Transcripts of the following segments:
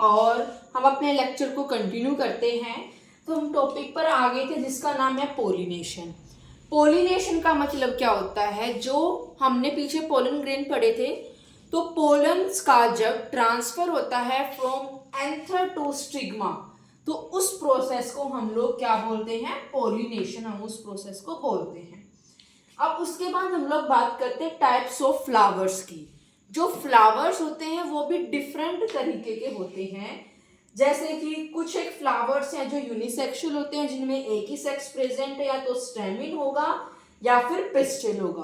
और हम अपने लेक्चर को कंटिन्यू करते हैं। तो हम टॉपिक पर आ गए थे जिसका नाम है पोलिनेशन। पोलिनेशन का मतलब क्या होता है, जो हमने पीछे पोलन ग्रेन पढ़े थे, तो पोलन्स का जब ट्रांसफर होता है फ्रॉम एंथर टू स्टिग्मा, तो उस प्रोसेस को हम लोग क्या बोलते हैं, पोलिनेशन, हम उस प्रोसेस को बोलते हैं। अब उसके बाद हम लोग बात करते हैं टाइप्स ऑफ फ्लावर्स की। जो फ्लावर्स होते हैं वो भी डिफरेंट तरीके के होते हैं, जैसे कि कुछ एक फ्लावर्स हैं जो यूनिसेक्सुअल होते हैं, जिनमें एक ही सेक्स प्रेजेंट है, या तो स्टेमिन होगा या फिर पिस्टिल होगा।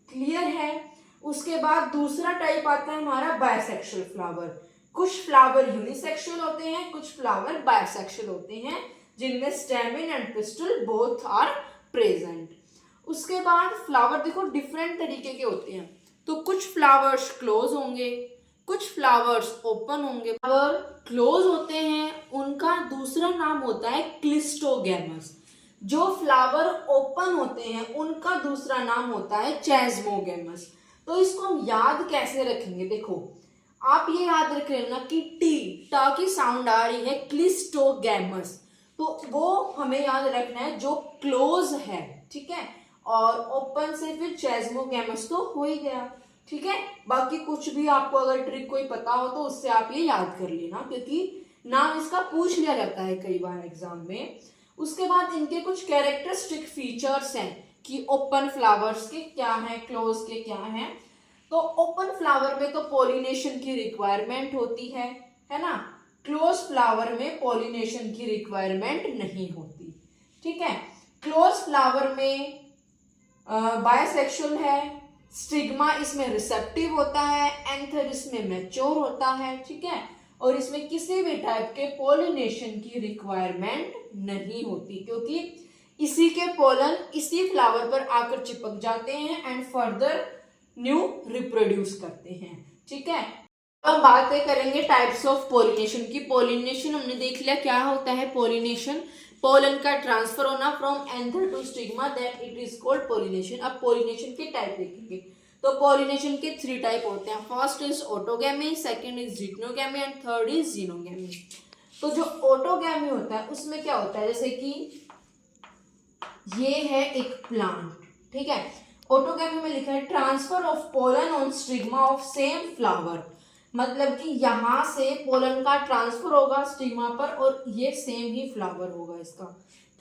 क्लियर है। उसके बाद दूसरा टाइप आता है हमारा बायसेक्सुअल फ्लावर। कुछ फ्लावर यूनिसेक्सुअल होते हैं, कुछ फ्लावर बायसेक्सुअल होते हैं, जिनमें stamen and pistil both are present. उसके बाद फ्लावर देखो डिफरेंट तरीके के होते हैं, तो कुछ फ्लावर्स क्लोज होंगे, कुछ फ्लावर्स ओपन होंगे। फ्लावर क्लोज होते हैं उनका दूसरा नाम होता है क्लिस्टोगैमस। जो फ्लावर ओपन होते हैं उनका दूसरा नाम होता है चेस्मोगैमस। तो इसको हम याद कैसे रखेंगे, देखो आप ये याद रख लेना कि टा की साउंड आ रही है क्लिस्टोगैमस, तो वो हमें याद रखना है जो क्लोज है, ठीक है। और ओपन से फिर चेस्मोगैमस तो हो ही गया, ठीक है। बाकी कुछ भी आपको अगर ट्रिक कोई पता हो तो उससे आप ये याद कर लेना, क्योंकि नाम इसका पूछ लिया जाता है कई बार एग्जाम में। उसके बाद इनके कुछ कैरेक्टरिस्टिक फीचर्स हैं कि ओपन फ्लावर्स के क्या हैं, क्लोज के क्या हैं। तो ओपन फ्लावर में तो पोलिनेशन की रिक्वायरमेंट होती है ना। क्लोज फ्लावर में पोलिनेशन की रिक्वायरमेंट नहीं होती, ठीक है। क्लोज फ्लावर में बायसेक्सुअल है, स्टिग्मा इसमें रिसेप्टिव होता है, एंथर इसमें मैच्योर होता है, ठीक है। और इसमें किसी भी टाइप के पोलिनेशन की रिक्वायरमेंट नहीं होती, क्योंकि इसी के पोलन इसी फ्लावर पर आकर चिपक जाते हैं एंड फर्दर न्यू रिप्रोड्यूस करते हैं, ठीक है। अब बातें करेंगे टाइप्स ऑफ पोलिनेशन की। पोलिनेशन हमने देख लिया क्या होता है पोलिनेशन, पोलन का ट्रांसफर होना from anther to stigma, that it is called pollination. अब पोलिनेशन के टाइप देखेंगे, तो पोलिनेशन के 3 टाइप होते हैं। First is autogamy, second is geitonogamy and third is xenogamy. तो जो ऑटोगैमी होता है उसमें क्या होता है, जैसे कि ये है एक प्लांट, ठीक है। ऑटोगैमी में लिखा है transfer of pollen on stigma of same flower, मतलब कि यहाँ से पोलन का ट्रांसफर होगा स्टिग्मा पर और ये सेम ही फ्लावर होगा इसका।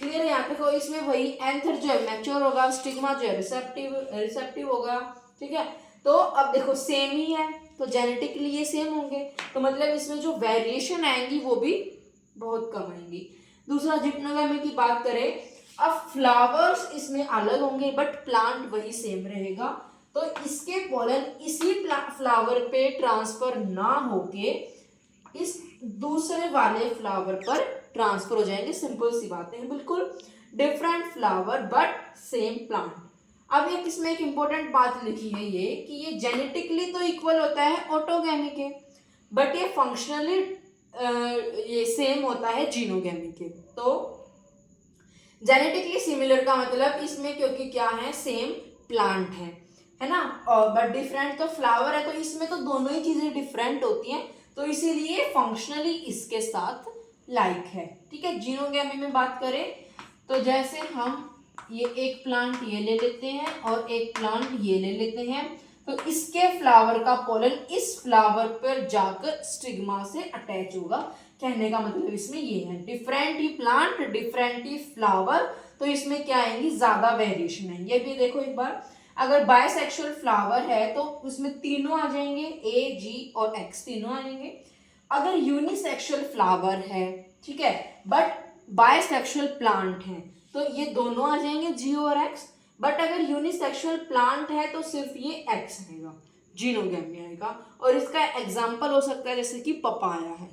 क्लियर है। यहाँ पे कोई इसमें वही एंथर जो है मैच्योर होगा, स्टिग्मा जो है रिसेप्टिव होगा, ठीक है। तो अब देखो सेम ही है तो जेनेटिकली ये सेम होंगे, तो मतलब इसमें जो वेरिएशन आएंगी वो भी बहुत कम आएंगी। दूसरा जिप्नोगैमी की बात करें, अब फ्लावर्स इसमें अलग होंगे बट प्लांट वही सेम रहेगा, तो इसके पोलन इसी फ्लावर पे ट्रांसफर ना होके इस दूसरे वाले फ्लावर पर ट्रांसफर हो जाएंगे। सिंपल सी बातें हैं, बिल्कुल different flower but same plant. अब एक इसमें एक इंपॉर्टेंट बात लिखी है ये कि ये जेनेटिकली तो इक्वल होता है ऑटोगैमी के, बट ये फंक्शनली ये सेम होता है जीनोगैमी के। तो जेनेटिकली सिमिलर का मतलब इसमें क्योंकि क्या है सेम प्लांट है ना, और बट डिफरेंट तो फ्लावर है, तो इसमें तो दोनों ही चीजें डिफरेंट होती हैं, तो इसीलिए फंक्शनली इसके साथ लाइक है, ठीक है। जीनोगैमी में बात करें तो जैसे हम ये एक प्लांट ये ले लेते हैं और एक प्लांट ये ले लेते हैं, तो इसके फ्लावर का पोलन इस फ्लावर पर जाकर स्टिग्मा से अटैच होगा। कहने का मतलब इसमें ये है डिफरेंट ही प्लांट डिफरेंट ही फ्लावर, तो इसमें क्या आएंगी ज्यादा वेरिएशन है। ये भी देखो एक बार, अगर बायसेक्सुअल फ्लावर है तो उसमें तीनों आ जाएंगे, ए जी और एक्स तीनों आ जाएंगे। अगर यूनिसेक्सुअल फ्लावर है, ठीक है, बट बायसेक्सुअल प्लांट है तो ये दोनों आ जाएंगे जी और एक्स। बट अगर यूनिसेक्सुअल प्लांट है तो सिर्फ ये एक्स आएगा, जीनोगैमी आएगा। और इसका एग्जाम्पल हो सकता है जैसे कि पपाया है।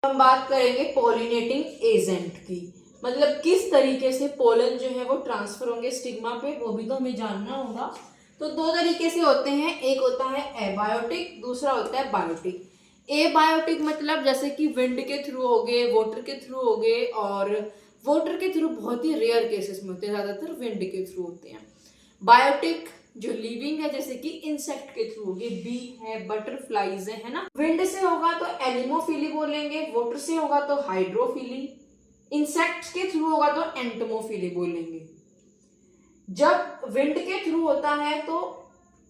हम बात करेंगे पोलिनेटिंग एजेंट की, मतलब किस तरीके से पोलन जो है वो ट्रांसफर होंगे स्टिग्मा पे, वो भी तो हमें जानना होगा। तो 2 तरीके से होते हैं, एक होता है एबायोटिक, दूसरा होता है बायोटिक। एबायोटिक मतलब जैसे कि विंड के थ्रू हो गए, वाटर के थ्रू हो गए, और वाटर के थ्रू बहुत ही रेयर केसेस में होते हैं, ज्यादातर विंड के थ्रू होते हैं। बायोटिक जो लिविंग है जैसे कि इंसेक्ट के थ्रू होगी, बी है, बटरफ्लाईज है ना। विंड से होगा तो एनिमोफिली बोलेंगे, वाटर से होगा तो हाइड्रोफिली, इंसेक्ट्स के थ्रू होगा तो एंटमोफिली बोलेंगे। जब विंड के थ्रू होता है तो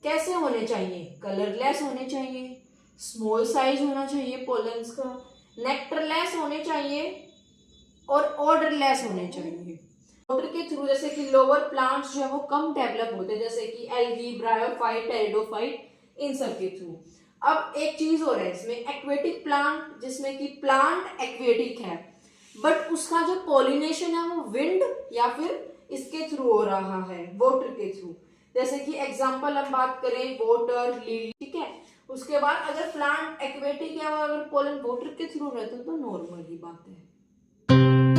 कैसे होने चाहिए, कलरलेस होने चाहिए, स्मॉल साइज होना चाहिए पोलन्स का, नेक्टरलेस होने चाहिए और ऑर्डरलेस होने चाहिए। वाटर के थ्रू जैसे कि लोअर प्लांट्स जो है वो कम डेवलप होते हैं, जैसे कि एल्गी, ब्रायोफाइट, टेरिडोफाइट, इन सब के थ्रू। अब एक चीज हो रहा है इसमें, एक्वेटिक प्लांट, जिसमें कि प्लांट एक्वेटिक है बट उसका जो पॉलिनेशन है वो विंड या फिर इसके थ्रू हो रहा है, वाटर के थ्रू। जैसे कि एग्जांपल हम बात करें वाटर लिली, ठीक है। उसके बाद अगर प्लांट एक्वेटिक है और अगर पोलन वाटर के थ्रू रहता है तो नॉर्मल ही बात है।